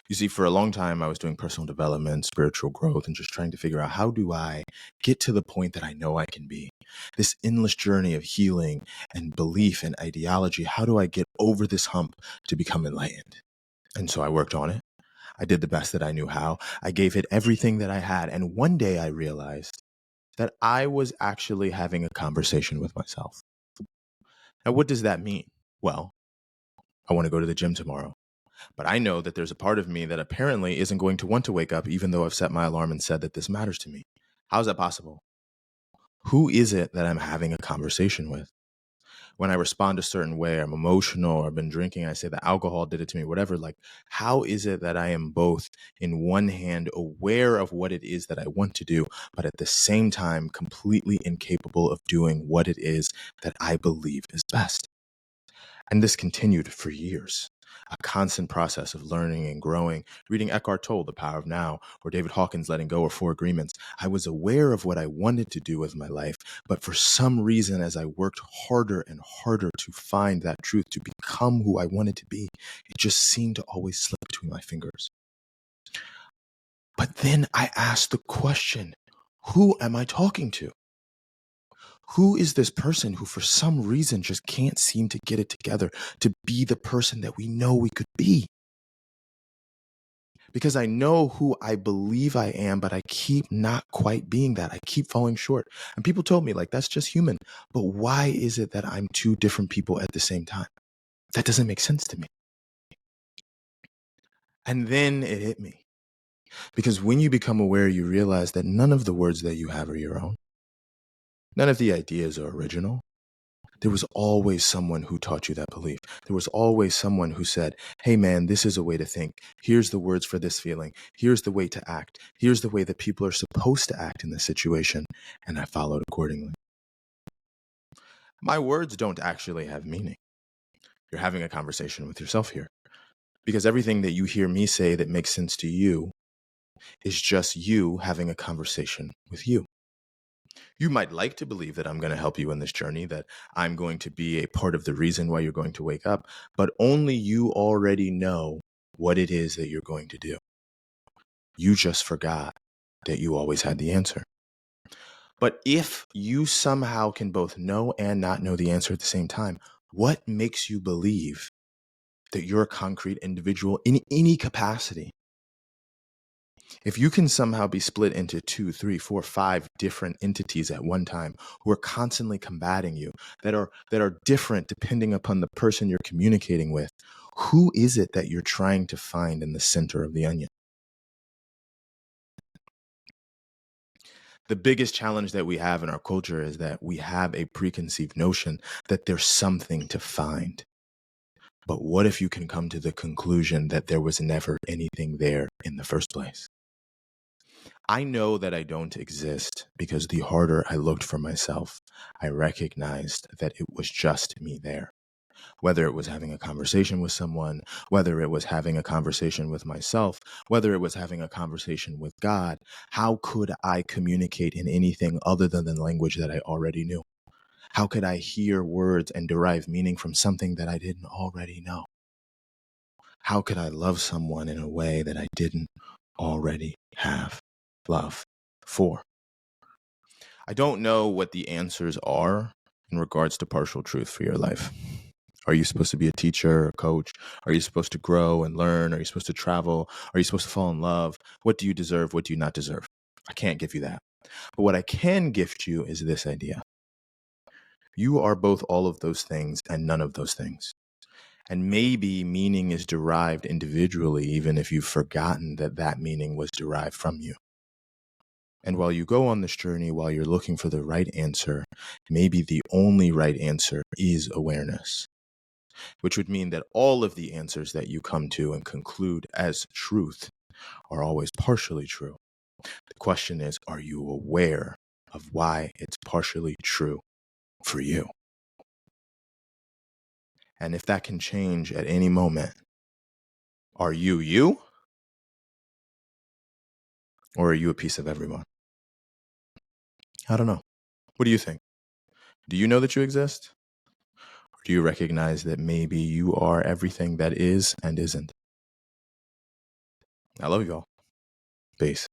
You see, for a long time, I was doing personal development, spiritual growth, and just trying to figure out how do I get to the point that I know I can be. This endless journey of healing and belief and ideology. How do I get over this hump to become enlightened? And so I worked on it. I did the best that I knew how. I gave it everything that I had. And one day I realized that I was actually having a conversation with myself. Now, what does that mean? Well, I want to go to the gym tomorrow. But I know that there's a part of me that apparently isn't going to want to wake up, even though I've set my alarm and said that this matters to me. How is that possible? Who is it that I'm having a conversation with? When I respond a certain way, I'm emotional, or I've been drinking, I say that alcohol did it to me, whatever. Like, how is it that I am both, in one hand, aware of what it is that I want to do, but at the same time, completely incapable of doing what it is that I believe is best? And this continued for years. A constant process of learning and growing, reading Eckhart Tolle, The Power of Now, or David Hawkins' Letting Go, or Four Agreements. I was aware of what I wanted to do with my life, but for some reason, as I worked harder and harder to find that truth, to become who I wanted to be, it just seemed to always slip between my fingers. But then I asked the question, who am I talking to? Who is this person who for some reason just can't seem to get it together to be the person that we know we could be? Because I know who I believe I am, but I keep not quite being that. I keep falling short. And people told me, like, that's just human. But why is it that I'm two different people at the same time? That doesn't make sense to me. And then it hit me. Because when you become aware, you realize that none of the words that you have are your own. None of the ideas are original. There was always someone who taught you that belief. There was always someone who said, hey man, this is a way to think. Here's the words for this feeling. Here's the way to act. Here's the way that people are supposed to act in this situation. And I followed accordingly. My words don't actually have meaning. You're having a conversation with yourself here. Because everything that you hear me say that makes sense to you is just you having a conversation with you. You might like to believe that I'm going to help you in this journey, that I'm going to be a part of the reason why you're going to wake up, but only you already know what it is that you're going to do. You just forgot that you always had the answer. But if you somehow can both know and not know the answer at the same time, what makes you believe that you're a concrete individual in any capacity? If you can somehow be split into 2, 3, 4, 5 different entities at one time who are constantly combating you, that are different depending upon the person you're communicating with, who is it that you're trying to find in the center of the onion? The biggest challenge that we have in our culture is that we have a preconceived notion that there's something to find. But what if you can come to the conclusion that there was never anything there in the first place? I know that I don't exist because the harder I looked for myself, I recognized that it was just me there. Whether it was having a conversation with someone, whether it was having a conversation with myself, whether it was having a conversation with God, how could I communicate in anything other than the language that I already knew? How could I hear words and derive meaning from something that I didn't already know? How could I love someone in a way that I didn't already have love for? I don't know what the answers are in regards to partial truth for your life. Are you supposed to be a teacher, a coach? Are you supposed to grow and learn? Are you supposed to travel? Are you supposed to fall in love? What do you deserve? What do you not deserve? I can't give you that. But what I can gift you is this idea. You are both all of those things and none of those things. And maybe meaning is derived individually, even if you've forgotten that that meaning was derived from you. And while you go on this journey, while you're looking for the right answer, maybe the only right answer is awareness, which would mean that all of the answers that you come to and conclude as truth are always partially true. The question is, are you aware of why it's partially true for you? And if that can change at any moment, are you you? Or are you a piece of everyone? I don't know. What do you think? Do you know that you exist? Or do you recognize that maybe you are everything that is and isn't? I love you all. Peace.